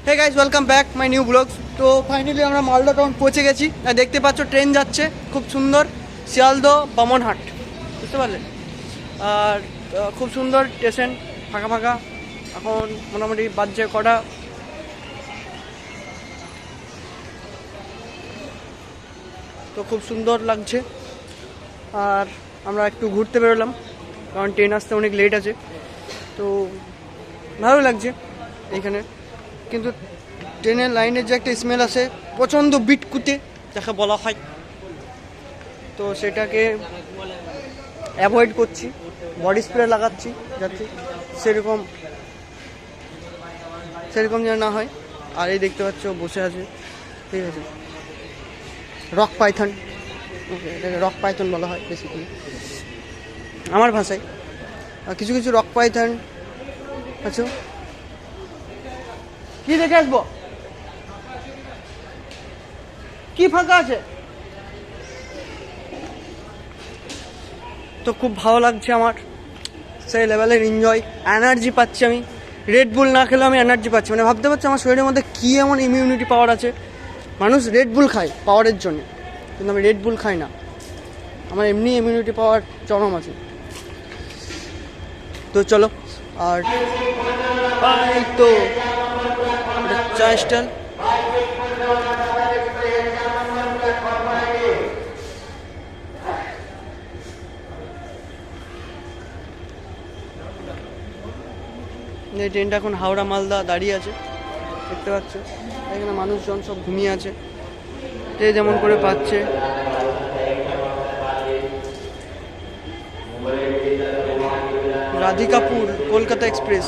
Hey guys welcome back my new blogs. তো finally আমরা Malda town পৌঁছে গেছি। আর দেখতে পাচ্ছ ট্রেন যাচ্ছে খুব সুন্দর, শিয়ালদহ বামনহাট, বুঝতে পারলে? আর খুব সুন্দর স্টেশন, ফাঁকা ফাঁকা। এখন মোটামুটি বাজছে কটা, তো খুব সুন্দর লাগছে। আর আমরা একটু ঘুরতে বেরোলাম কারণ ট্রেন আসতে অনেক লেট আছে, তো ভালো লাগছে এইখানে। কিন্তু ট্রেনের লাইনের যে একটা স্মেল আসে প্রচণ্ড বিটকুটে যাকে বলা হয়, তো সেটাকে অ্যাভয়েড করছি, বডি স্প্রে লাগাচ্ছি যাতে সেরকম যেন না হয়। আর এই দেখতে পাচ্ছ বসে আছে, ঠিক আছে, রক পাইথন, এটাকে রক পাইথন বলা হয় বেসিক্যালি আমার ভাষায়। আর কিছু কিছু রক পাইথন আচ্ছা, কি দেখে আসবো, কি ফাঁকা আছে? তো খুব ভালো লাগছে আমার, সেই লেভেলের এনজয়, এনার্জি পাচ্ছি আমি। রেড বুল না খেলেও আমি এনার্জি পাচ্ছি, মানে ভাবতে পারছি আমার শরীরের মধ্যে কী এমন ইমিউনিটি পাওয়ার আছে। মানুষ রেড বুল খায় পাওয়ারের জন্য, কিন্তু আমি রেড বুল খাই না, আমার এমনি ইমিউনিটি পাওয়ার চরম আছে। তো চলো, আর এই তো চা স্টল, এই ট্রেনটা এখন হাওড়া মালদা দাঁড়িয়ে আছে, দেখতে পাচ্ছ। এখানে মানুষজন সব ঘুমিয়ে আছে, যে যেমন করে পাচ্ছে। রাধিকাপুর কলকাতা এক্সপ্রেস।